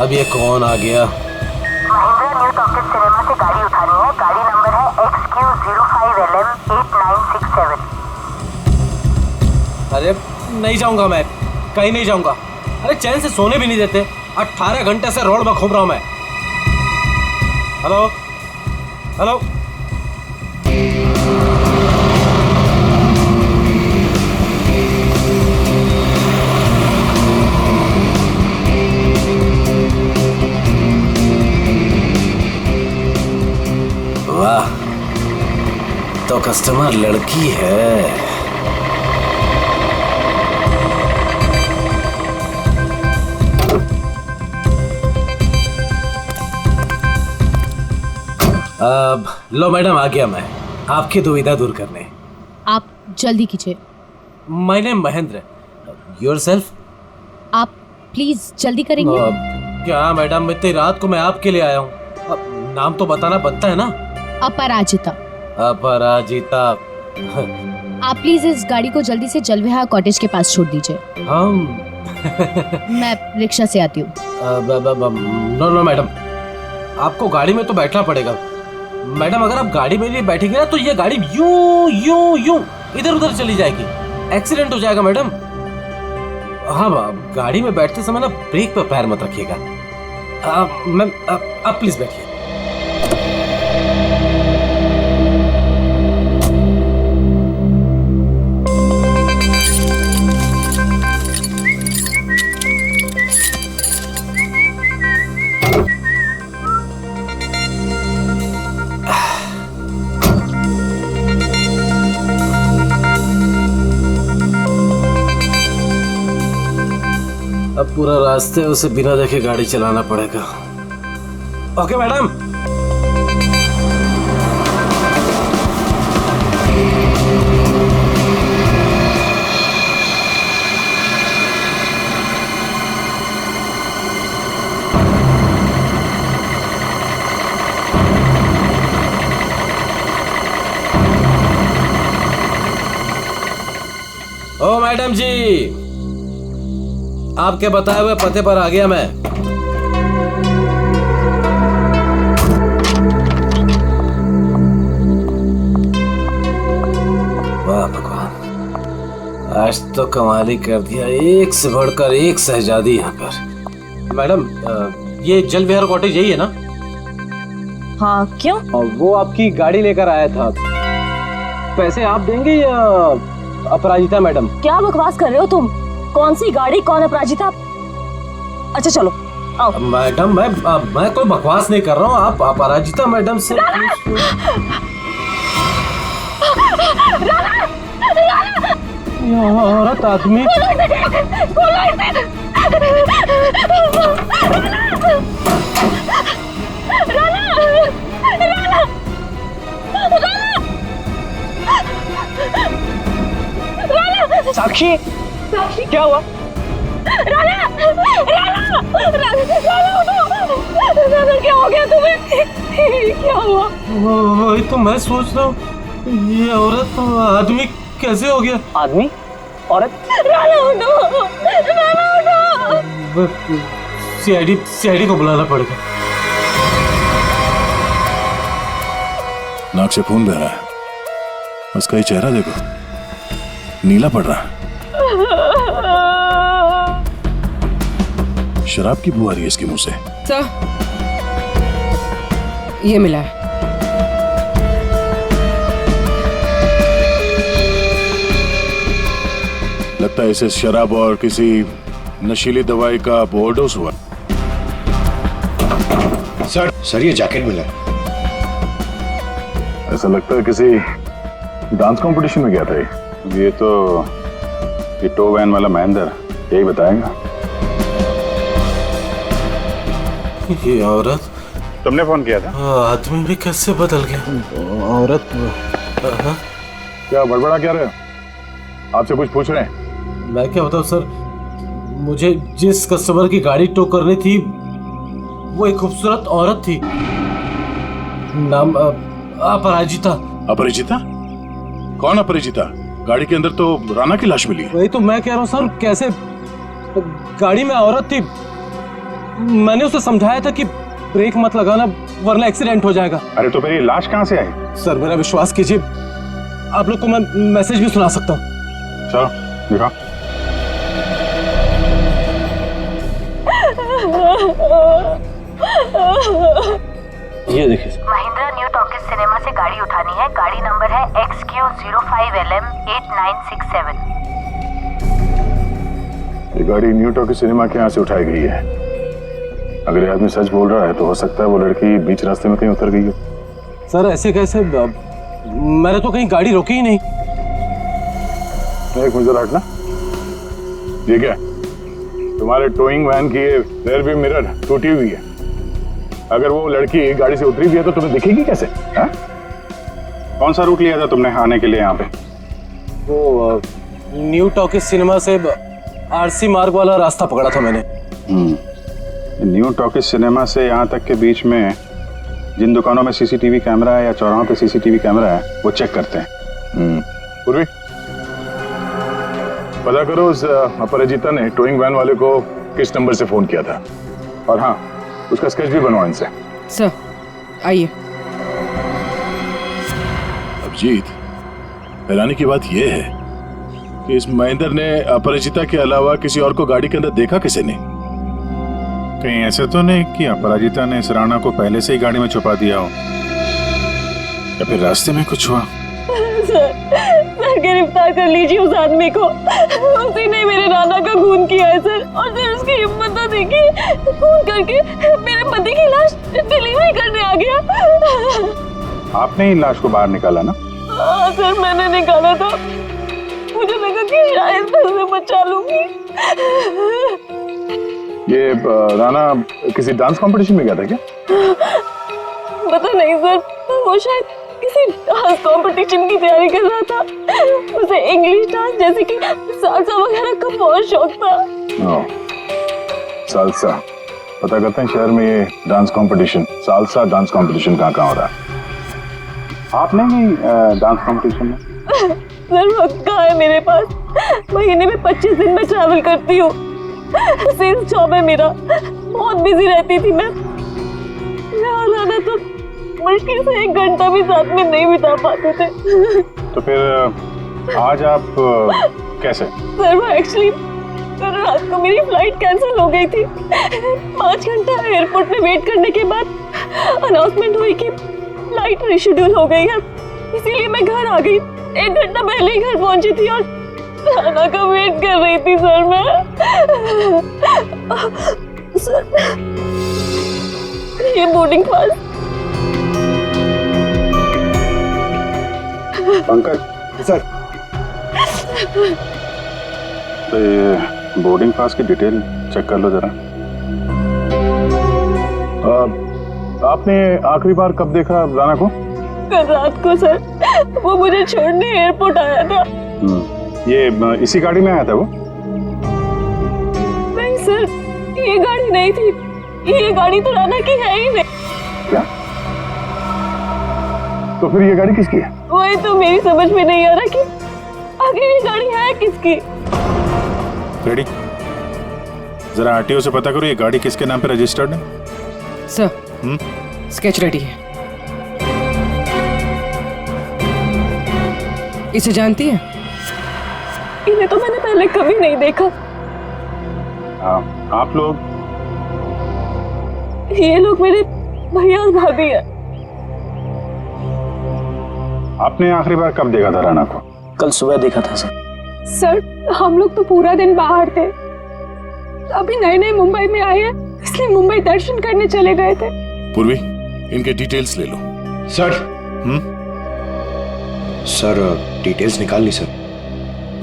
अब ये कौन आ गया? महिंद्रा न्यू टॉकीज सिनेमा से गाड़ी उठानी है। गाड़ी नंबर है XQ05LM8967। अरे नहीं जाऊंगा, मैं कहीं नहीं जाऊंगा। अरे चैन से सोने भी नहीं देते। 18 घंटे से रोड में घूम रहा हूं मैं। Hello hello. वाह, तो कस्टमर लड़की है। अब लो मैडम, आ गया मैं आपकी दुविधा दूर करने। आप जल्दी कीजिए। My name Mahendra. योरसेल्फ? आप प्लीज जल्दी करेंगे। क्या मैडम, इतनी रात को मैं आपके लिए आया हूँ। नाम तो बताना बनता है ना। अपराजिता। अपराजिता। आप प्लीज इस गाड़ी को जल्दी से जलविहार कॉटेज के पास छोड़ दीजिए। हम मैं रिक्शा से आती हूँ। नो नो मैडम, आपको गाड़ी में तो बैठना पड़ेगा। मैडम अगर आप गाड़ी में नहीं बैठेंगे ना तो ये गाड़ी यूं यूं यूं इधर उधर चली जाएगी। एक्सीडेंट हो जाएगा मैडम। हाँ, गाड़ी में बैठते समय ना ब्रेक पर पैर मत रखिएगा। मैम आप प्लीज बैठिए। अब पूरा रास्ते उसे बिना देखे गाड़ी चलाना पड़ेगा। Okay madam. ओ मैडम जी, आपके बताए हुए पते पर आ गया मैं। वाह भगवान, आज तो कमाल ही कर दिया। एक से बढ़कर एक शहजादी यहाँ पर। मैडम ये जल विहार कॉटेज यही है ना? हाँ, क्यों? वो आपकी गाड़ी लेकर आया था। पैसे आप देंगे या अपराजिता मैडम? क्या बकवास कर रहे हो तुम? कौन सी गाड़ी, कौन अपराजिता? अच्छा चलो आओ। मैडम मैं कोई बकवास नहीं कर रहा हूँ। आप अपराजिता मैडम से औरत आदमी। साक्षी, क्या हुआ? राना, राना, राना, राना, क्या हो गया तुम्हें? क्या हुआ? वही तो मैं सोच रहा हूँ, ये औरत आदमी कैसे हो गया? आदमी? औरत? राना उठो, राना उठो। सीआईडी को बुलाना पड़ेगा। नाक से खून बह रहा है। उसका ये चेहरा देखो, नीला पड़ रहा है। शराब की बू आ रही है इसके मुंह से। सर, ये मिला है। लगता है इसे शराब और किसी नशीली दवाई का ओवरडोज हुआ। सर ये जैकेट मिला है। ऐसा लगता है किसी डांस कंपटीशन में गया था ये तो ये टो वैन वाला महेंद्र यही बताएगा। ये औरत, तुमने फोन किया था? आदमी भी कैसे बदल गया? औरत क्या बड़बड़ा क्या रहे हो? आपसे कुछ पूछ रहे हैं? मैं क्या बताऊं सर, मुझे जिस कस्टमर की गाड़ी टो करनी थी वो एक खूबसूरत औरत थी। नाम अपराजिता। अपरिचिता? कौन अपरिचिता? गाड़ी के अंदर तो राना की लाश मिली है। वही तो मैं कह रहा हूँ सर, कैसे गाड़ी में औरत थी, मैंने उसे समझाया था कि ब्रेक मत लगाना वरना एक्सीडेंट हो जाएगा। अरे तो फिर ये लाश कहाँ से आई? सर मेरा विश्वास कीजिए, आप लोग को मैं मैसेज भी सुना सकता हूँ। चलो दिखा। ये देखिए sir. Mahindra new talkies cinema से गाड़ी उठानी है। गाड़ी नंबर है XQ05LM8967। ये गाड़ी न्यू टॉकीज सिनेमा के यहाँ से उठाई गई है। अगर ये आदमी सच बोल रहा है तो हो सकता है वो लड़की बीच रास्ते में कहीं उतर गई हो। सर ऐसे कैसे, मैंने तो कहीं गाड़ी रोकी ही नहीं। एक मिनट हटना। ये क्या? तुम्हारे टोइंग वैन की रेयर व्यू मिरर टूटी हुई है। अगर वो लड़की गाड़ी से उतरी भी है तो तुम्हें दिखेगी कैसे? हा? कौन सा रूट लिया था तुमने आने के लिए यहाँ पे? वो न्यू टॉकीज सिनेमा से आरसी मार्ग वाला रास्ता पकड़ा था मैंने। न्यू टॉकीज सिनेमा से यहाँ तक के बीच में जिन दुकानों में सीसीटीवी कैमरा है या चौराहों पे सीसीटीवी कैमरा है वो चेक करते हैं। पूर्वी पता करो उस अपराजिता ने टोइंग वैन वाले को किस नंबर से फोन किया था, और हाँ उसका स्केच भी बनवाओ इनसे। सर आइए। अभिजीत, हैरानी की बात यह है कि इस महेंद्र ने अपराजिता के अलावा किसी और को गाड़ी के अंदर देखा किसी ने? कहीं ऐसे तो नहीं कि अपराजिता ने इस राणा को पहले से ही गाड़ी में छुपा दिया हो, या फिर रास्ते में कुछ हुआ? सर गिरफ्तार कर लीजिए उस आदमी को। उसी ने मेरे नाना का खून किया है सर। और सर उसकी हिम्मत तो देखिए, खून करके मेरे पति की लाश डिलीवरी करने आ गया। आपने ही लाश को बाहर निकाला ना? हाँ सर मैंने निकाला था। मुझे लगा कि शायद मैं उसे बचा लूंगी। ये राणा किसी डांस कंपटीशन में गया था क्या? पता नहीं सर, वो शायद किसी डांस कंपटीशन की तैयारी कर रहा था। उसे इंग्लिश डांस जैसे कि सालसा वगैरह का बहुत शौक था। सालसा, पता करते हैं शहर में ये dance competition, salsa dance competition कहाँ हो रहा है। आप नहीं डांस कंपटीशन में? सर वक्त कहाँ है मेरे पास? महीने में 25 दिन में ट्रैवल करती हूँ। सेल्स जॉब है मेरा, बहुत बिजी रहती थी मैं। राना तो मुश्किल से 1 घंटा भी साथ में नहीं बिता पाते थे। तो फिर आज आप कैसे? सर वो एक्चुअली रात को मेरी फ्लाइट कैंसिल हो गई थी। 5 घंटा एयरपोर्ट में वेट करने के बाद अनाउंसमेंट हुई कि फ्लाइट रिशेड्यूल हो गई है, इसीलिए मैं घर आ गई। 1 घंटा पहले ही घर पहुंची थी और राना का वेट कर रही थी सर मैं। सर ये बोर्डिंग पास। पंकज सर, तो ये बोर्डिंग पास की डिटेल चेक कर लो जरा। आपने आखिरी बार कब देखा राणा को? कल रात को सर, वो मुझे छोड़ने एयरपोर्ट आया था। ये इसी गाड़ी में आया था वो? नहीं सर, ये गाड़ी नहीं थी। ये गाड़ी तो राणा की है ही नहीं। क्या? तो फिर ये गाड़ी किसकी है? वही तो मेरी समझ में नहीं आ रहा कि आगे ये गाड़ी है किसकी। रेडी, जरा आरटीओ से पता करो ये गाड़ी किसके नाम पे रजिस्टर्ड है। सर स्केच रेडी है। इसे जानती है? इन्हें तो मैंने पहले कभी नहीं देखा। आप लोग? ये लोग मेरे भैया और भाभी है। आपने आखिरी बार कब देखा था राणा को? कल सुबह देखा था सर। सर हम लोग तो पूरा दिन बाहर थे, अभी नए नए मुंबई में आए हैं, इसलिए मुंबई दर्शन करने चले गए थे। पूर्वी, इनके डिटेल्स ले लो। सर सर डिटेल्स निकाल ली सर।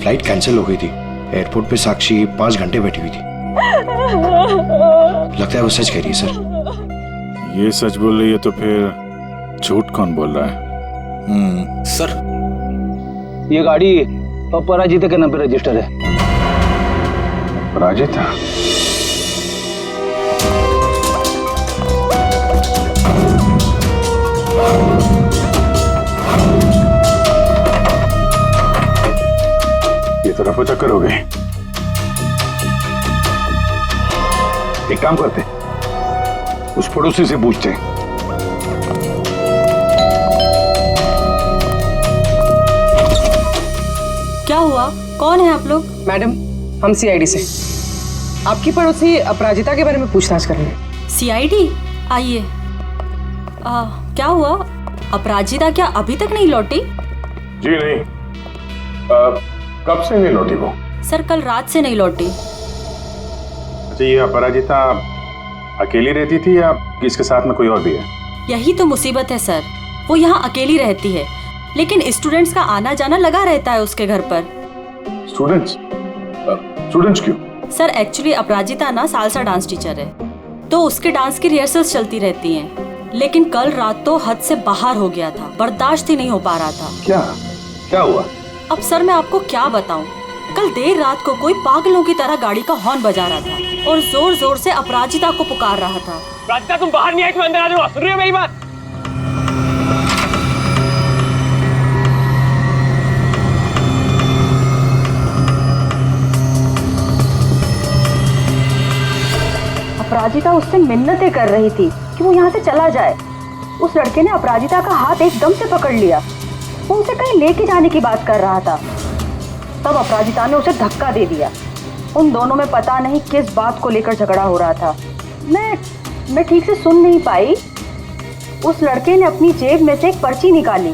फ्लाइट कैंसिल हो गई थी। एयरपोर्ट पे साक्षी 5 घंटे बैठी हुई थी। लगता है वो सच कह रही है सर। ये सच बोल रही है तो फिर झूठ कौन बोल रहा है? सर ये गाड़ी अपराजिता के नाम पे रजिस्टर है। अपराजिता? ये तो रफो चक्कर हो गए। एक काम करते, उस पड़ोसी से पूछते हैं। क्या हुआ? कौन है आप लोग? मैडम, हम सीआईडी से आपकी पड़ोसी अपराजिता के बारे में पूछताछ कर रहे हैं। सीआईडी? आइए। क्या हुआ? अपराजिता क्या अभी तक नहीं लौटी? जी नहीं, कब से नहीं लौटी वो? सर, कल रात से नहीं लौटी। अच्छा, ये अपराजिता अकेली रहती थी या किसके साथ में कोई और भी है? यही तो मुसीबत है सर, वो यहाँ अकेली रहती है, लेकिन स्टूडेंट्स का आना जाना लगा रहता है उसके घर पर। स्टूडेंट्स क्यों? सर, एक्चुअली अपराजिता ना सालसा डांस टीचर है, तो उसके डांस की रिहर्सल्स चलती रहती हैं। लेकिन कल रात तो हद से बाहर हो गया था, बर्दाश्त ही नहीं हो पा रहा था। क्या हुआ? अब सर मैं आपको क्या बताऊं, कल देर रात को कोई पागलों की तरह गाड़ी का हॉर्न बजा रहा था और जोर जोर से अपराजिता को पुकार रहा था। अपराजिता, तुम बाहर नहीं आई, तुम अंदर आ जाओ। सुन रही हो मेरी बात? अपराजिता उससे मिन्नतें कर रही थी कि वो यहाँ से चला जाए। उस लड़के ने अपराजिता का हाथ एकदम से पकड़ लिया। वो उसे कहीं लेके जाने की बात कर रहा था। तब अपराजिता ने उसे धक्का दे दिया। उन दोनों में पता नहीं किस बात को लेकर झगड़ा हो रहा था। मैं ठीक से सुन नहीं पाई। उस लड़के ने अपनी जेब में से एक पर्ची निकाली,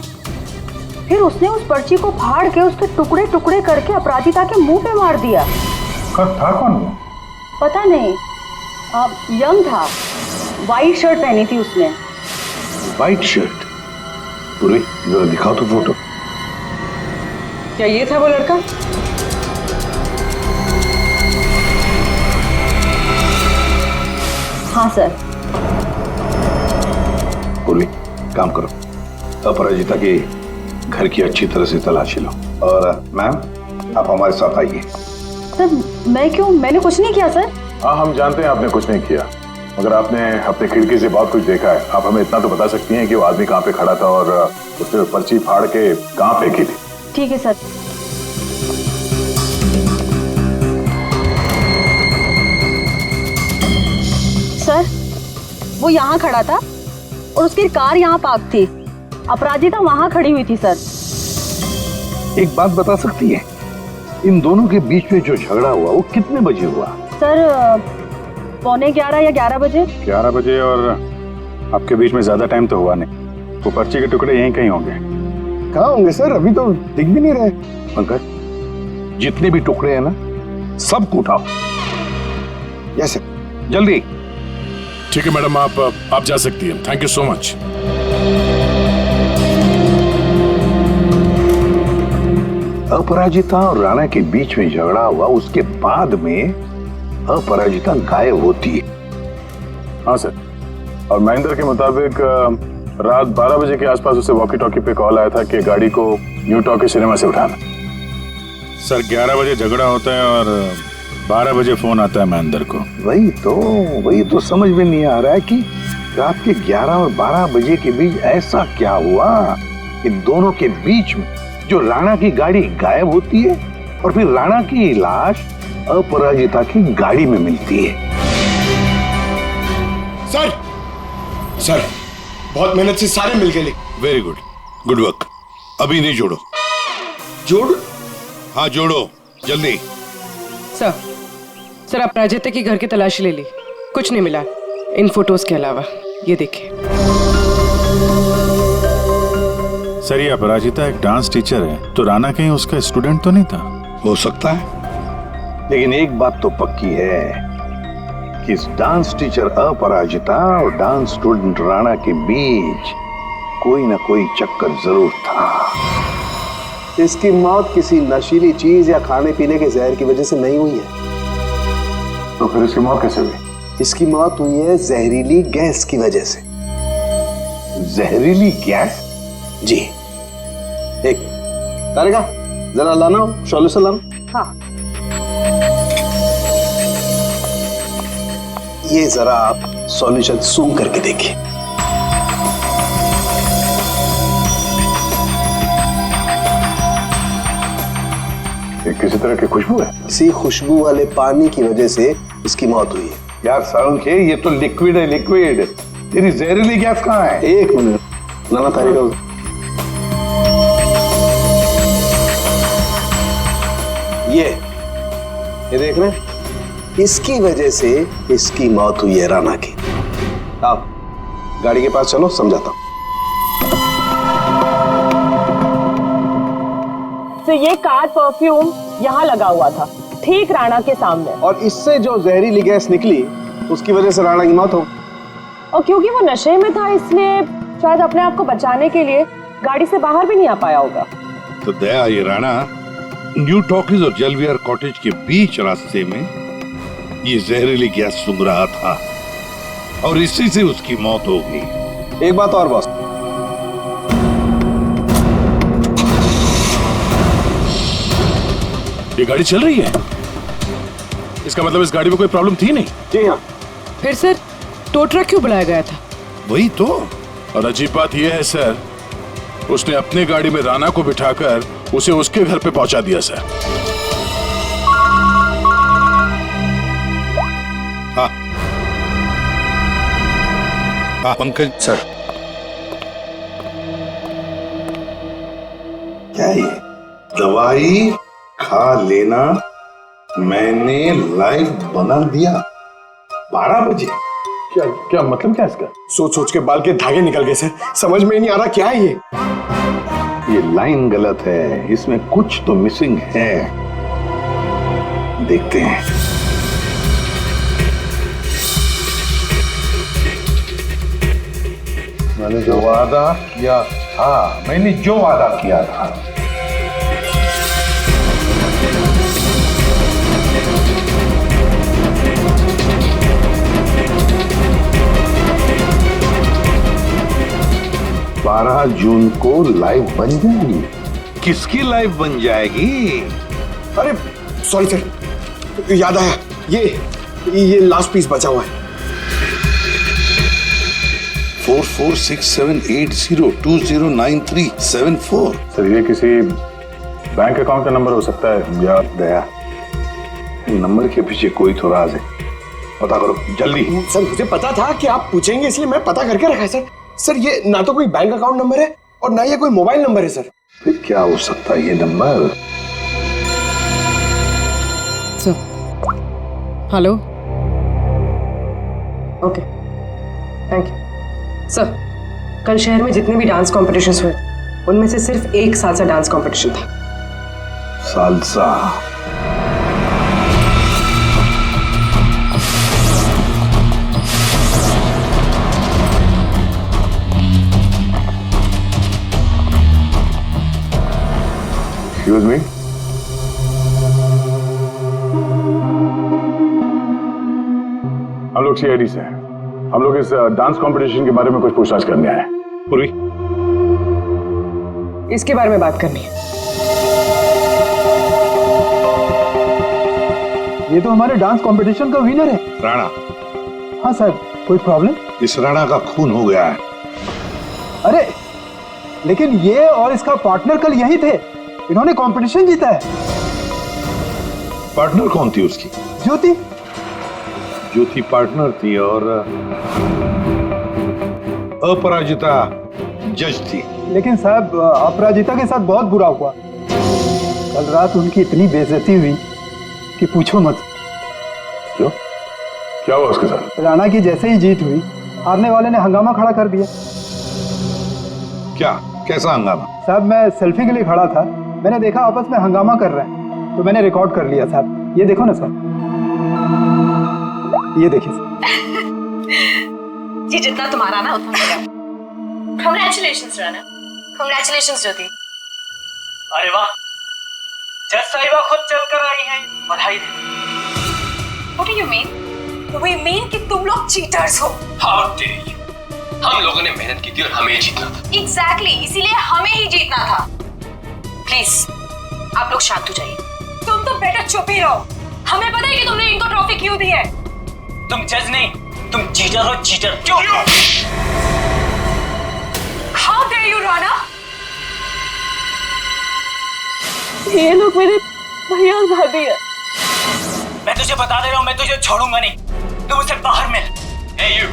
फिर उसने उस पर्ची को फाड़ के उसके टुकड़े टुकड़े करके अपराजिता के मुंह पे मार दिया। था कौन वो? पता नहीं, यंग था, वाइट शर्ट पहनी थी उसने। White shirt? पूरी जरा दिखाओ तो फोटो। क्या ये था वो लड़का? हाँ सर। पूरी काम करो, अपराजिता के घर की अच्छी तरह से तलाशी लो। और मैम, आप हमारे साथ आइए। सर, मैं क्यों? मैंने कुछ नहीं किया सर। हाँ, हम जानते हैं आपने कुछ नहीं किया, मगर आपने अपने खिड़की से बहुत कुछ देखा है। आप हमें इतना तो बता सकती हैं कि वो आदमी कहाँ पे खड़ा था और उसने पर्ची फाड़ के कहाँ फेंकी थी? ठीक है सर। सर, वो यहाँ खड़ा था और उसकी कार यहाँ पार्क थी। अपराजिता वहाँ खड़ी हुई थी सर। एक बात बता सकती है, इन दोनों के बीच में जो झगड़ा हुआ वो कितने बजे हुआ? सर, 11:15 या 11 बजे। 11 बजे, और आपके बीच में ज्यादा टाइम तो हुआ नहीं। वो पर्ची के टुकड़े यहीं कहीं होंगे। कहाँ होंगे सर? अभी तो दिख भी नहीं रहे। पंकज, जितने भी टुकड़े हैं ना, सबको उठाओ। यस सर, जल्दी। ठीक है मैडम, आप जा सकती हैं। Thank you so much. Aparajita और राणा के बीच में झगड़ा हुआ, उसके बाद में अपराजिता गायब होती है। हाँ सर, और महेंद्र के मुताबिक रात 12 बजे के आसपास उसे वॉकी टॉकी पे कॉल आया था कि गाड़ी को न्यू टॉकी सिनेमा से उठाना। सर, 11 बजे झगड़ा होता है और 12 बजे फोन आता है महेंद्र को। वही तो समझ में नहीं आ रहा है कि रात के 11 और 12 बजे के बीच ऐसा क्या हुआ कि दोनों के बीच में जो राणा की गाड़ी गायब होती है और फिर राणा की लाश अपराजिता की गाड़ी में मिलती है। सर, बहुत मेहनत से सारे मिल गए। Very good, good work. अभी नहीं जोड़ो। जोड़? हाँ जोड़ो, जल्दी। सर, अपराजिता के घर की तलाशी ले ली, कुछ नहीं मिला इन फोटोज के अलावा। ये देखिए। सर, ये अपराजिता एक डांस टीचर है, तो राणा कहीं उसका स्टूडेंट तो नहीं था? हो सकता है, लेकिन एक बात तो पक्की है कि इस डांस टीचर अपराजिता और डांस स्टूडेंट राणा के बीच कोई ना कोई चक्कर जरूर था। इसकी मौत किसी नशीली चीज या खाने पीने के जहर की वजह से नहीं हुई है। तो फिर इसकी मौत कैसे हुई? इसकी मौत हुई है जहरीली गैस की वजह से। जहरीली गैस? जी। एक तारिका, जरा लाना, सॉल्यूशन लाना। हाँ। ये जरा आप सॉल्यूशन सूंघ करके देखिए। किसी तरह की खुशबू है? इसी खुशबू वाले पानी की वजह से इसकी मौत हुई है। यार सालुंखे, ये तो लिक्विड है, लिक्विड। तेरी जहरीली गैस कहाँ है? एक मिनट, नाना तारिका। ये देख रहे हैं? इसकी वजह से इसकी मौत हुई है राणा की। आप गाड़ी के पास चलो, समझाता हूं। तो ये कार परफ्यूम यहाँ लगा हुआ था, ठीक राणा के सामने। और इससे जो जहरीली गैस निकली, उसकी वजह से राणा की मौत हो। और क्योंकि वो नशे में था, इसलिए शायद अपने आप को बचाने के लिए गाड़ी से बाहर भी नहीं आ पाया होगा। तो दया, ये राणा न्यू टॉकीज और जलविहार कॉटेज के बीच रास्ते में ये जहरीली गैस सूंघ रहा था और इसी से उसकी मौत हो गई। एक बात और बॉस, ये गाड़ी चल रही है, इसका मतलब इस गाड़ी में कोई प्रॉब्लम थी नहीं। जी हाँ। फिर सर टो ट्रक क्यों बुलाया गया था? वही तो। और अजीब बात यह है सर, उसने अपनी गाड़ी में राणा को बिठाकर उसे उसके घर पे पहुंचा दिया सर। हाँ पंकज सर। क्या ये दवाई खा लेना मैंने लाइव बना दिया 12 बजे? क्या क्या मतलब क्या इसका? सोच सोच के बाल के धागे निकल गए सर, समझ में नहीं आ रहा क्या है ये। ये लाइन गलत है, इसमें कुछ तो मिसिंग है। देखते हैं। मैंने जो वादा किया था, मैंने जो वादा किया था, बारह जून को लाइव बन जाएगी। किसकी लाइव बन जाएगी? अरे सॉरी सर, याद आया, ये लास्ट पीस बचा हुआ है। 446780209374। सर ये किसी बैंक अकाउंट का नंबर हो सकता है या? दया, नंबर के पीछे कोई तो राज है, पता करो जल्दी। सर मुझे पता था कि आप पूछेंगे, इसलिए मैं पता करके रखा है सर। सर ये ना तो कोई बैंक अकाउंट नंबर है और ना ये कोई मोबाइल नंबर है सर। फिर क्या हो सकता है ये number? Sir hello, okay thank you. Sir कल शहर में जितने भी डांस कॉम्पिटिशन्स हुए, उनमें से सिर्फ एक सालसा डांस कॉम्पिटिशन था। सालसा? Excuse me? हम लोग सीआईडी से हैं। हम लोग इस डांस कंपटीशन के बारे में कुछ पूछताछ करने आए हैं। पूर्वी, इसके बारे में बात करनी है। ये तो हमारे डांस कंपटीशन का विनर है, राणा। हाँ सर, कोई प्रॉब्लम? इस राणा का खून हो गया है। अरे लेकिन ये और इसका पार्टनर कल यही थे, इन्होंने कंपटीशन जीता है। पार्टनर कौन थी उसकी? ज्योति। ज्योति पार्टनर थी और अपराजिता जज थी। लेकिन साहब अपराजिता के साथ बहुत बुरा हुआ। कल रात उनकी इतनी बेइज्जती हुई कि पूछो मत। क्यों? क्या हुआ उसके साथ? राणा की जैसे ही जीत हुई, हारने वाले ने हंगामा खड़ा कर दिया। क्या? कैसा हंगामा? साहब मैं सेल्फी के लिए खड़ा था, मैंने देखा आपस में हंगामा कर रहे हैं, तो मैंने रिकॉर्ड कर लिया साहब। ये देखो ना सर, ये देखिए जी, जितना तुम्हारा ना उतना मेरा। कांग्रेचुलेशंस राणा, कांग्रेचुलेशंस ज्योति। अरे वाह, जज साहिबा खुद चलकर आई हैं, बधाई दे। What do you mean? We mean कि तुम लोग चीटर्स हो। How dare you? हम लोगों ने मेहनत की थी और हमें जीतना था। Exactly, इसीलिए हमें ही जीतना था। प्लीज आप लोग शांत हो जाइए। तुम तो बेटा चुप ही रहो। हमें पता है कि तुमने इनको ट्रॉफी क्यों दी है। तुम जज नहीं, तुम चीटर हो, चीटर। क्यों? How dare you, Rana? ये लोग मेरे भैया और भाभी है। मैं तुझे बता दे रहा हूँ, मैं तुझे छोड़ूंगा नहीं। तो मुझसे बाहर मिल। Hey you,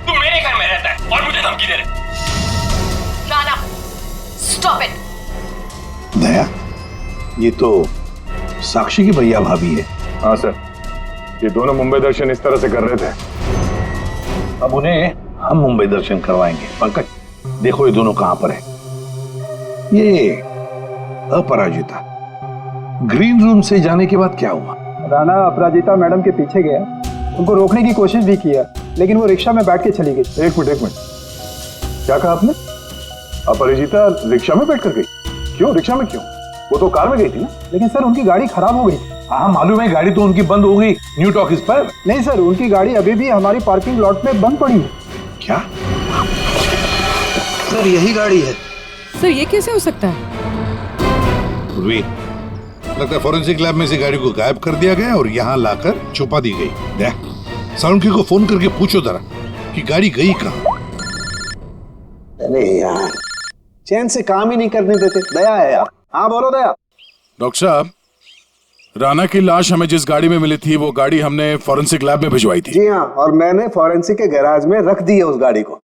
तू मेरे घर में रहता है और मुझे धमकी दे रहे। Rana, stop it. दया, ये तो साक्षी की भैया भाभी है। हाँ सर, ये दोनों मुंबई दर्शन इस तरह से कर रहे थे। अब उन्हें हम मुंबई दर्शन करवाएंगे। पंकज, देखो ये दोनों कहां पर है। ये अपराजिता ग्रीन रूम से जाने के बाद क्या हुआ? राणा अपराजिता मैडम के पीछे गया, उनको रोकने की कोशिश भी किया, लेकिन वो रिक्शा में बैठ के चली गई। एक मिनट, क्या कहा आपने? अपराजिता रिक्शा में बैठ कर गई? क्यों रिक्शा में क्यों? वो तो कार में गई थी ना। लेकिन सर उनकी गाड़ी खराब हो गई थी। हाँ मालूम है, गाड़ी तो उनकी बंद हो गई न्यू टॉकीज पर। नहीं सर, उनकी गाड़ी अभी भी हमारी पार्किंग लॉट में बंद पड़ी है। क्या? सर यही गाड़ी है। सर ये कैसे हो सकता है? लगता है फॉरेंसिक लैब में से गाड़ी को गायब कर दिया गया और यहाँ लाकर छुपा दी गई। सालुंकी को फोन करके पूछो जरा कि गाड़ी गई कहाँ। अरे यार, चैन से काम ही नहीं करने देते। दया है यार। हाँ बोलो दया। डॉक्टर साहब, राणा की लाश हमें जिस गाड़ी में मिली थी वो गाड़ी हमने फॉरेंसिक लैब में भिजवाई थी। जी हाँ, और मैंने फॉरेंसिक के गैराज में रख दी है उस गाड़ी को।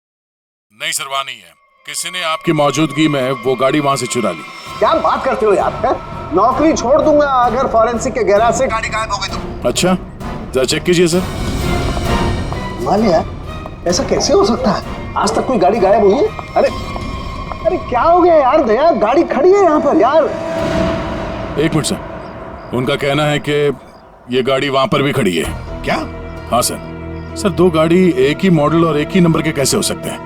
नहीं सर, वहाँ नहीं है। किसी ने आपकी मौजूदगी में वो गाड़ी वहाँ से चुरा ली। क्या बात करते हो यार? है? नौकरी छोड़ दूंगा अगर फॉरेंसिक के गैराज से गाड़ी गायब हो गई तो। अच्छा, जरा चेक कीजिए सर। मालिया, ऐसा कैसे हो सकता है? आज तक कोई गाड़ी गायब हुई है? अरे क्या हो गया यार? दया, गाड़ी खड़ी है यहाँ पर यार। एक मिनट सर, उनका कहना है कि ये गाड़ी वहां पर भी खड़ी है। क्या? हाँ सर, दो गाड़ी एक ही मॉडल और एक ही नंबर के कैसे हो सकते हैं?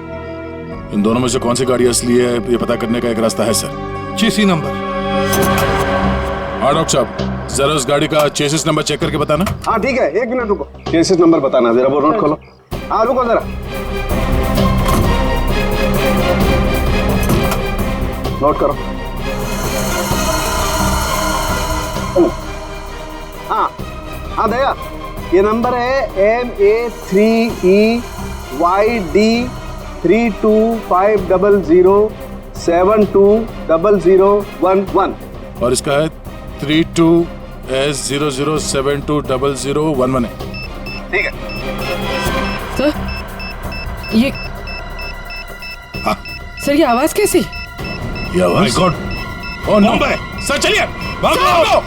इन दोनों में से कौन सी गाड़ी असली है ये पता करने का एक रास्ता है सर। चेसी नंबर। हाँ डॉक्टर साहब, जरा उस गाड़ी का चेसिस नंबर चेक करके बताना। हाँ ठीक है, एक मिनट रुको। चेसिस नंबर बताना जरा, वो नोट खोलो। हाँ रुको जरा, नोट करो। हाँ दया, ये नंबर है MA3EYD325007200011 और इसका है 32S00720011 है। ठीक है सर, ये सर ये आवाज कैसी? ये आवाज? गॉड, ओह नो सर, चलिए भागो।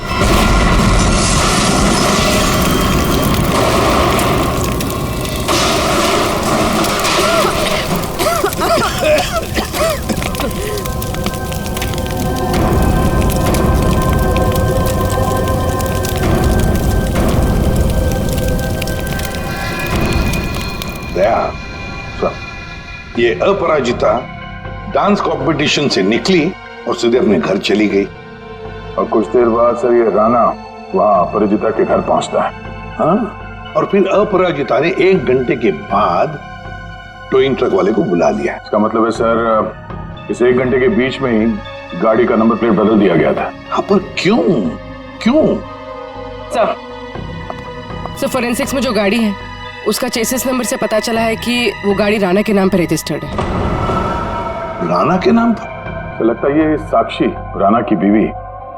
दया, ये अपराजिता डांस कंपटीशन से निकली और सीधे अपने घर चली गई। और कुछ देर बाद सर ये राणा वहाँ अपराजिता के घर पहुंचता है। हाँ, और फिर अपराजिता ने 1 घंटे के बाद टोइंग ट्रक वाले को बुला लिया। इसका मतलब है सर, इस 1 घंटे के बीच में ही गाड़ी का नंबर प्लेट बदल दिया गया था। हाँ, पर क्यों? सर फॉरेंसिक्स में जो गाड़ी है उसका चेसिस नंबर से पता चला है कि वो गाड़ी राणा के नाम पर रजिस्टर्ड है। राणा के नाम पर? तो लगता है ये साक्षी, राणा की बीवी,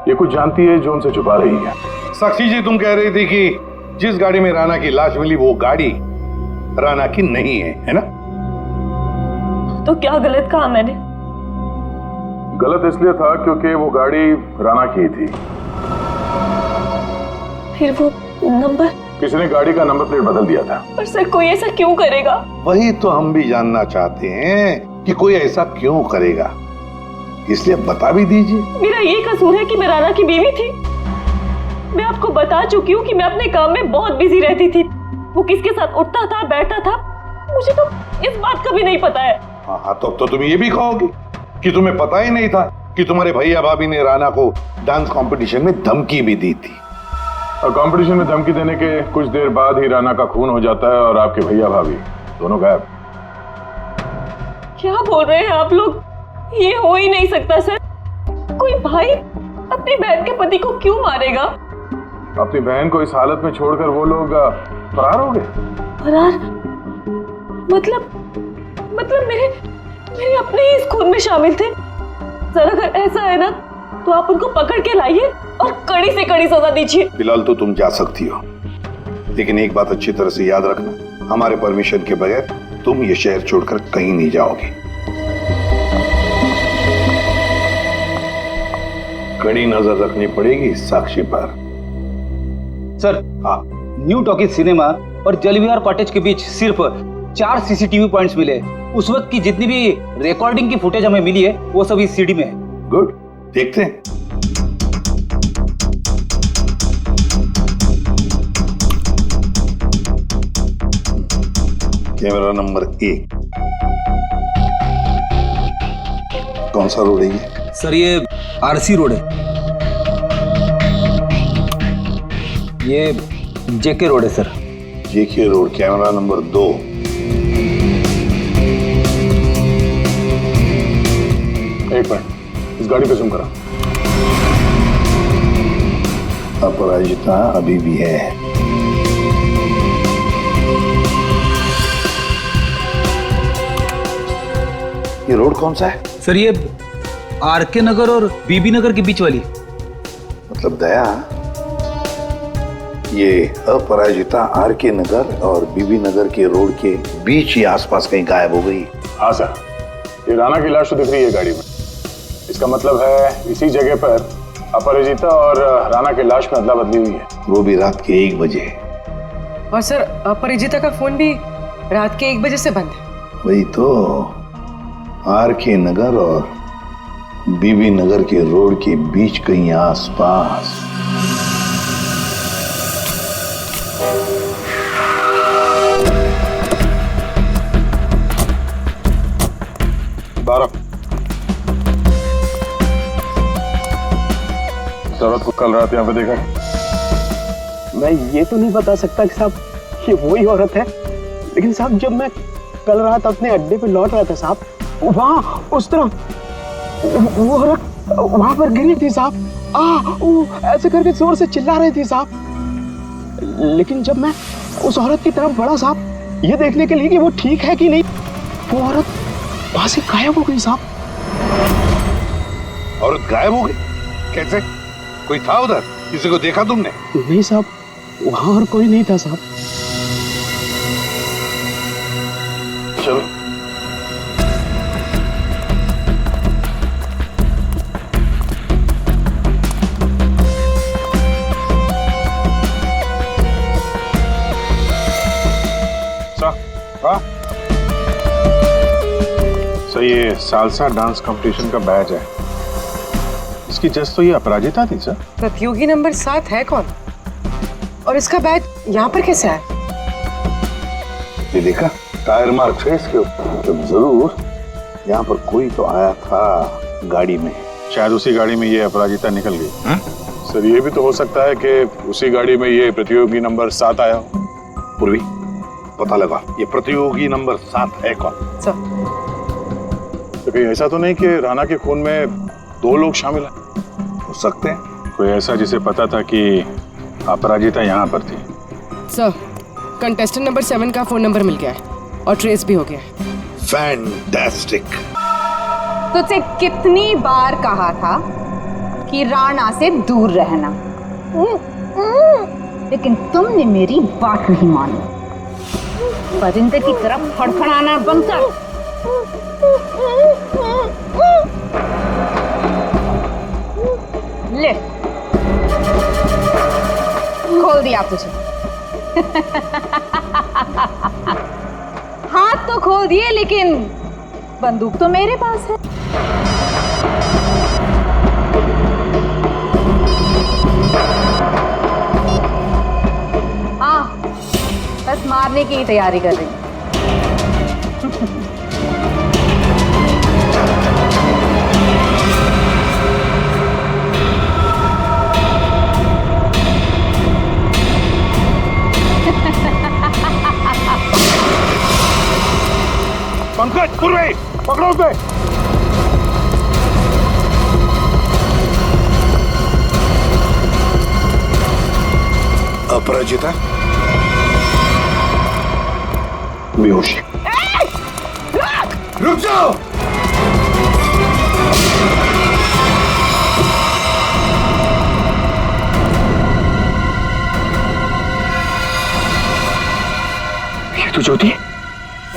ये कुछ जानती है जो उनसे छुपा रही है। साक्षी जी, तुम कह रही थी कि जिस गाड़ी में राणा की लाश मिली वो गाड़ी राणा की नहीं है ना? तो क्या गलत कहा मैंने? गलत इसलिए था क्योंकि वो गाड़ी राणा की थी। फिर वो नंबर? किसी ने गाड़ी का नंबर प्लेट बदल दिया था। पर सर कोई ऐसा क्यों करेगा? वही तो हम भी जानना चाहते हैं कि कोई ऐसा क्यों करेगा, इसलिए बता भी दीजिए। मेरा ये कसूर है कि मैं राणा की बीवी थी। मैं आपको बता चुकी हूँ कि मैं अपने काम में बहुत बिजी रहती थी। वो किसके साथ उठता था, बैठता था, मुझे तो इस बात का भी नहीं पता है। हाँ, तो तुम ये भी कहोगे कि तुम्हें पता ही नहीं था कि तुम्हारे भैया भाभी ने राणा को डांस कंपटीशन में धमकी भी दी थी। और कंपटीशन में धमकी देने के कुछ देर बाद ही राणा का खून हो जाता है और आपके भैया भाभी दोनों गायब। क्या बोल रहे हैं आप लोग? ये हो ही नहीं सकता सर। कोई भाई अपनी बहन के पति को क्यों मारेगा? अपनी बहन को इस हालत में छोड़कर वो लोग फरार हो गए। फरार? मतलब मेरे अपने ही इस खून में शामिल थे। सर अगर ऐसा है ना तो आप उनको पकड़ के लाइए और कड़ी से कड़ी सजा दीजिए। फिलहाल तो तुम जा सकती हो, लेकिन एक बात अच्छी तरह से याद रखना, हमारे परमिशन के बगैर तुम ये शहर छोड़कर कहीं नहीं जाओगे। कड़ी नजर रखनी पड़ेगी साक्षी पर। सर, न्यू टॉकीज सिनेमा और जलविहार कॉटेज के बीच सिर्फ 4 सीसीटीवी पॉइंट्स मिले। उस वक्त की जितनी भी रिकॉर्डिंग की फुटेज हमें मिली है वो सब इस सीडी में है। गुड, देखते हैं। Camera number 1। कौन सा रोड है ये? सर ये आरसी रोड है। ये जेके रोड है सर। जेके रोड, कैमरा नंबर 2। एक मिनट, इस गाड़ी पे जूम करा। अपराजिता अभी भी है। ये रोड कौन सा है? सर ये आरके नगर और बीबी नगर के बीच वाली। मतलब दया, ये अपराजिता आरके नगर और बीबी नगर के रोड के बीच ही आसपास कहीं गायब हो गई। हाँ सर, ये राणा की लाश तो दिख रही है गाड़ी में। इसका मतलब है इसी जगह पर अपराजिता और राणा की लाश में अदला बदली हुई है। वो भी रात के 1 बजे। और सर अपरिजिता का फोन भी रात के 1 बजे से बंद है। वही तो, आरके नगर और बीबी नगर के रोड के बीच कहीं आसपास। इस औरत को कल रात यहाँ पे देखा? मैं ये तो नहीं बता सकता कि साहब ये वही औरत है, लेकिन साहब जब मैं कल रात अपने अड्डे पे लौट रहा था साहब, वहाँ उस तरफ वो औरत वहां पर गिरी थी साहब। वो ऐसे करके जोर से चिल्ला रही थी साहब। लेकिन जब मैं उस औरत की तरफ बढ़ा साहब, ये देखने के लिए कि वो ठीक है कि नहीं, वो औरत वहां से गायब हो गई साहब। औरत गायब हो गई? कैसे? कोई था उधर? किसी को देखा तुमने? नहीं साहब, वहां और कोई नहीं था साहब। चलो। सर ये सालसा डांस कंपटीशन का बैच है। इसकी जज तो ये अपराजिता थी सर। प्रतियोगी नंबर 7 है कौन? और इसका बैच यहाँ पर कैसे आया? ये देखा, टायर मार्क्स है इसके ऊपर। तो जरूर यहाँ पर कोई तो आया था गाड़ी में। शायद उसी गाड़ी में ये अपराजिता निकल गई। सर ये भी तो हो सकता है कि उसी गाड़ी में ये प्रतियोगी नंबर 7 आया हो। पूर्वी, पता लगा ये प्रतियोगी नंबर 7 है कौन? तो कहीं ऐसा तो नहीं कि राणा के खून में 2 लोग शामिल हैं? हो सकते हैं। कोई ऐसा जिसे पता था कि अपराजिता यहाँ पर थी। सर, कंटेस्टेंट नंबर 7 का फोन नंबर मिल गया है और ट्रेस भी हो गया है। फैंटास्टिक। तुझसे कितनी बार कहा था कि राणा से दूर रहना, लेकिन तुमने मेरी बात नहीं मानी। परिंदे की तरफ फड़फड़ाना बंद कर। ले, खोल दिया तुझे। हाथ तो खोल दिए, लेकिन बंदूक तो मेरे पास है। हाँ, बस मारने की ही तैयारी कर रही हूँ। पंकज, पूर्वी, पकड़ो उसे। अपराजिता बेहोशी। रुक जाओ। तू ज्योति?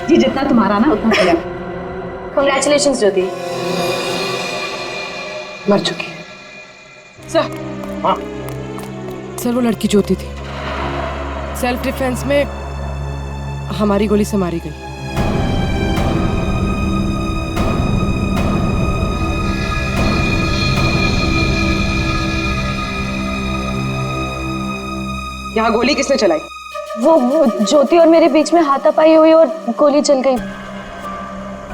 जी जितना तुम्हारा ना उतना मेरा। कंग्रेचुलेशंस ज्योति। मर चुकी। सर। हाँ सर वो लड़की ज्योति थी, सेल्फ डिफेंस में हमारी गोली से मारी गई। यहाँ गोली किसने चलाई? वो ज्योति और मेरे बीच में हाथापाई हुई और गोली चल गई,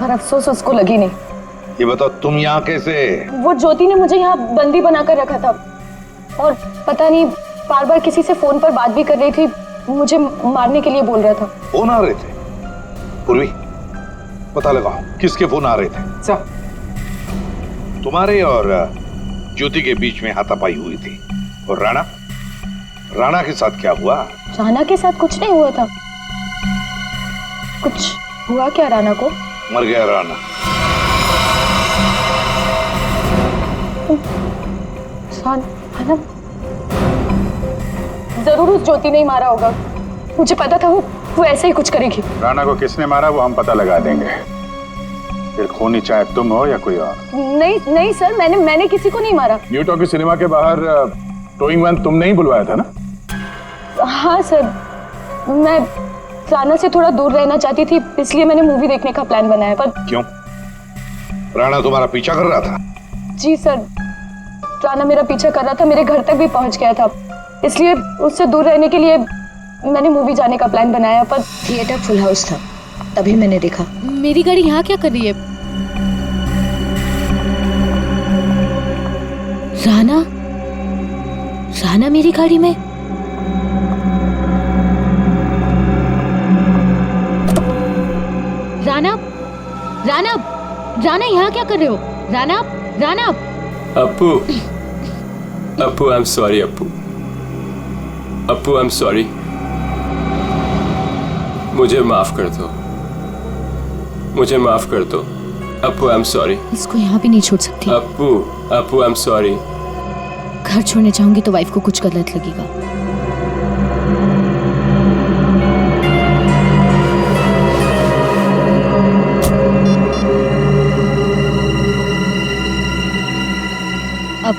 पर अफसोस उसको लगी नहीं। ये बताओ तुम यहाँ कैसे? वो ज्योति ने मुझे यहाँ बंदी बनाकर रखा था और पता नहीं बार बार किसी से फोन पर बात भी कर रही थी, मुझे मारने के लिए बोल रहा था। फोन आ रहे थे? पूर्वी पता लगाओ किसके फोन आ रहे थे। सर तुम्हारे और ज्योति के बीच में हाथापाई हुई थी। और राणा के साथ क्या हुआ? राणा के साथ कुछ नहीं हुआ था। कुछ हुआ क्या राणा को? मर गया राणा। राणा जरूर उस ज्योति ने ही मारा होगा, मुझे पता था वो ऐसे ही कुछ करेगी। राणा को किसने मारा वो हम पता लगा देंगे, फिर खूनी चाहे तुम हो या कोई और। नहीं सर, मैंने किसी को नहीं मारा। न्यू टॉकी सिनेमा के बाहर टोइंग वैन तुमने ही बुलवाया था ना? हाँ सर, मैं राणा से थोड़ा दूर रहना चाहती थी, इसलिए मैंने मूवी देखने का प्लान बनाया। पर क्यों? राणा तुम्हारा पीछा कर रहा था? जी सर, राणा मेरा पीछा कर रहा था, मेरे घर तक भी पहुंच गया था, इसलिए उससे दूर रहने के लिए मैंने मूवी जाने का प्लान बनाया। पर थिएटर फुल हाउस था, तभी मैंने देखा। मेरी गाड़ी यहाँ क्या कर रही है? राणा मेरी गाड़ी में? राणा यहाँ क्या कर रहे हो? Rana Appu I am sorry. Appu I am sorry, मुझे माफ कर दो। Appu I am sorry. इसको यहाँ भी नहीं छोड़ सकती। Appu I am sorry. घर छोड़ने चाहूंगी तो वाइफ को कुछ गलत लगेगा। अब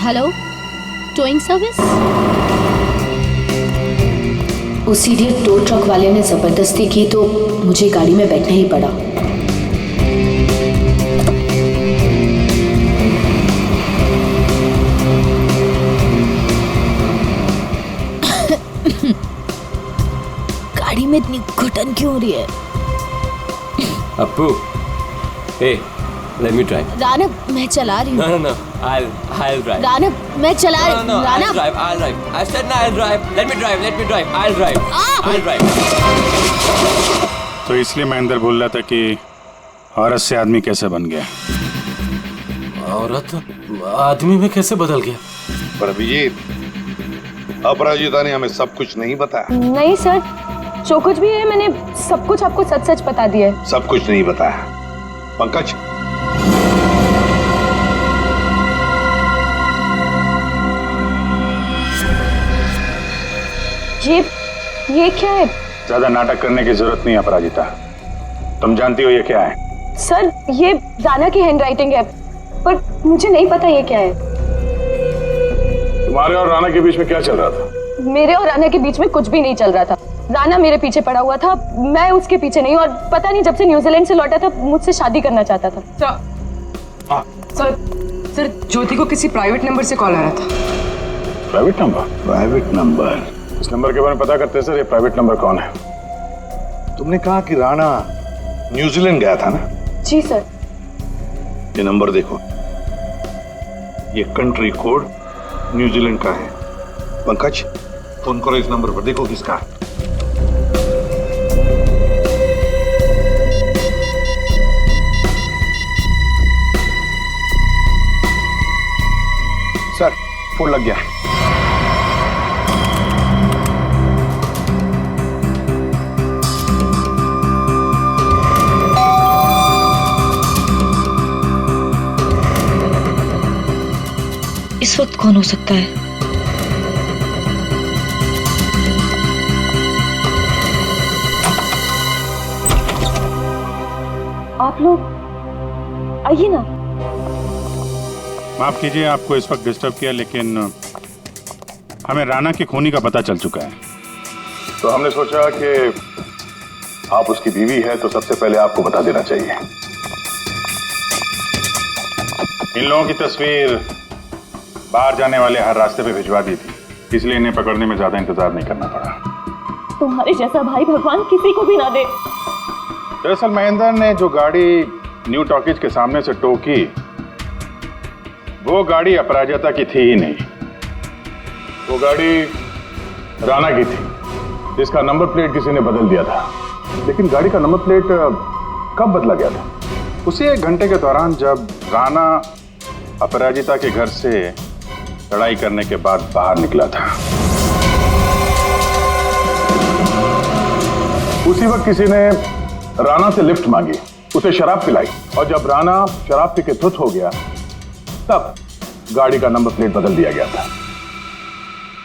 हेलो, टोइंग सर्विस? उसी दिन टो ट्रक वाले ने जबरदस्ती की तो मुझे गाड़ी में बैठना ही पड़ा। गाड़ी में इतनी घुटन क्यों हो रही है? Appu, hey, let me drive. Rana, मैं चला रही हूँ। No, I'll drive. राणा, मैं चला रही हूँ। No, Rana, I'll drive. I said no, I'll drive. Let me drive. I'll drive. तो इसलिए महेंद्र बोल रहा था कि औरत से आदमी कैसे बन गया। औरत आदमी में कैसे बदल गया? पर अभिजीत, अपराजिता ने हमें सब कुछ नहीं बताया। नहीं सर, जो कुछ भी है मैंने सब कुछ आपको सच सच बता दिया है। सब कुछ नहीं बताया। पंकज, ये क्या है? ज्यादा नाटक करने की जरूरत नहीं अपराजिता, तुम जानती हो ये क्या है? सर, ये राणा की हैंडराइटिंग है, पर मुझे नहीं पता ये क्या है। तुम्हारे और राणा के बीच में क्या चल रहा था? मेरे और राणा के बीच में कुछ भी नहीं चल रहा था। राणा मेरे पीछे पड़ा हुआ था, मैं उसके पीछे नहीं, और पता नहीं जब से न्यूजीलैंड से लौटा था मुझसे शादी करना चाहता था। सर, ज्योति को किसी प्राइवेट नंबर से कॉल आ रहा था। Private number? इस नंबर के बारे में पता करते हैं सर, ये प्राइवेट नंबर कौन है? तुमने कहा कि राणा न्यूजीलैंड गया था ना? जी सर। ये नंबर देखो, ये कंट्री कोड न्यूजीलैंड का है। पंकज, फोन करो इस नंबर पर, देखो किसका है। सर, फोन लग गया। इस वक्त कौन हो सकता है? आप लोग आइए ना। माफ कीजिए आपको इस वक्त डिस्टर्ब किया, लेकिन हमें राणा की खूनी का पता चल चुका है। तो हमने सोचा कि आप उसकी बीवी है तो सबसे पहले आपको बता देना चाहिए। इन लोगों की तस्वीर बाहर जाने वाले हर रास्ते पे भिजवा दी थी, इसलिए इन्हें पकड़ने में ज्यादा इंतजार नहीं करना पड़ा। तुम्हारे जैसा भाई भगवान किसी को भी ना दे। दरअसल महेंद्र ने जो गाड़ी न्यू टॉकीज के सामने से टो की, वो गाड़ी अपराजिता की थी ही नहीं। वो गाड़ी राणा की थी, जिसका नंबर प्लेट किसी ने बदल दिया था। लेकिन गाड़ी का नंबर प्लेट कब बदला गया था? उसी 1 घंटे के दौरान जब राणा अपराजिता के घर से लड़ाई करने के बाद बाहर निकला था। उसी वक्त किसी ने राणा से लिफ्ट मांगी, उसे शराब पिलाई, और जब राणा शराब पी के धुत हो गया तब गाड़ी का नंबर प्लेट बदल दिया गया था।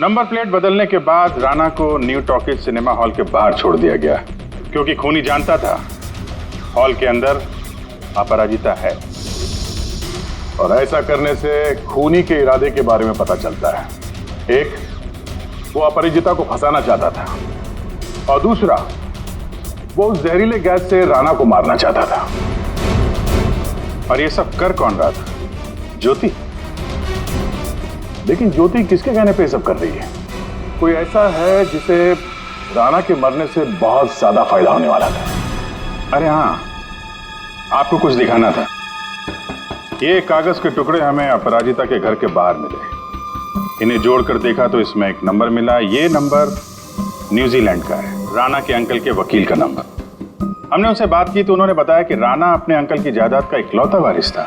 नंबर प्लेट बदलने के बाद राणा को न्यू टॉकीज सिनेमा हॉल के बाहर छोड़ दिया गया, क्योंकि खूनी जानता था हॉल के अंदर अपराजिता है, और ऐसा करने से खूनी के इरादे के बारे में पता चलता है। एक, वो अपराजिता को फंसाना चाहता था, और दूसरा, वो उस जहरीले गैस से राणा को मारना चाहता था। और ये सब कर कौन रहा था? ज्योति। लेकिन ज्योति किसके कहने पे सब कर रही है? कोई ऐसा है जिसे राणा के मरने से बहुत ज्यादा फायदा होने वाला था। अरे हाँ, आपको कुछ दिखाना था। ये कागज के टुकड़े हमें अपराजिता के घर के बाहर मिले। इन्हें जोड़कर देखा तो इसमें एक नंबर मिला। ये नंबर न्यूजीलैंड का है, राणा के अंकल के वकील का नंबर। हमने उनसे बात की तो उन्होंने बताया कि राणा अपने अंकल की जायदाद का इकलौता वारिस था,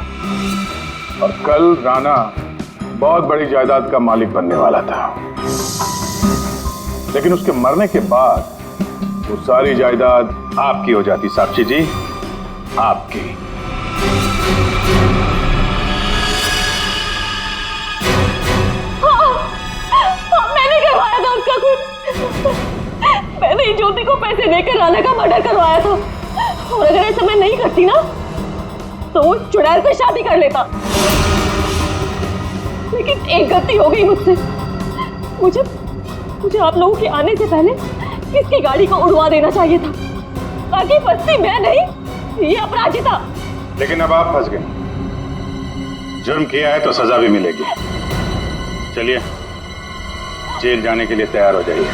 और कल राणा बहुत बड़ी जायदाद का मालिक बनने वाला था। लेकिन उसके मरने के बाद वो सारी जायदाद आपकी हो जाती। साक्षी जी, आपकी। मैंने करवाया था उसका खून। मैंने ही ज्योति को पैसे देकर राणा का मर्डर करवाया था, और अगर ऐसा मैं नहीं करती ना तो वो चुड़ैल से शादी कर लेता। लेकिन एक गलती हो गई मुझसे। मुझे आप लोगों के आने से पहले इसकी गाड़ी को उड़वा देना चाहिए था, ताकि फंसती मैं नहीं, ये अपराजिता। लेकिन अब आप फंस गए। जुर्म किया है तो सजा भी मिलेगी। चलिए जेल जाने के लिए तैयार हो जाइए।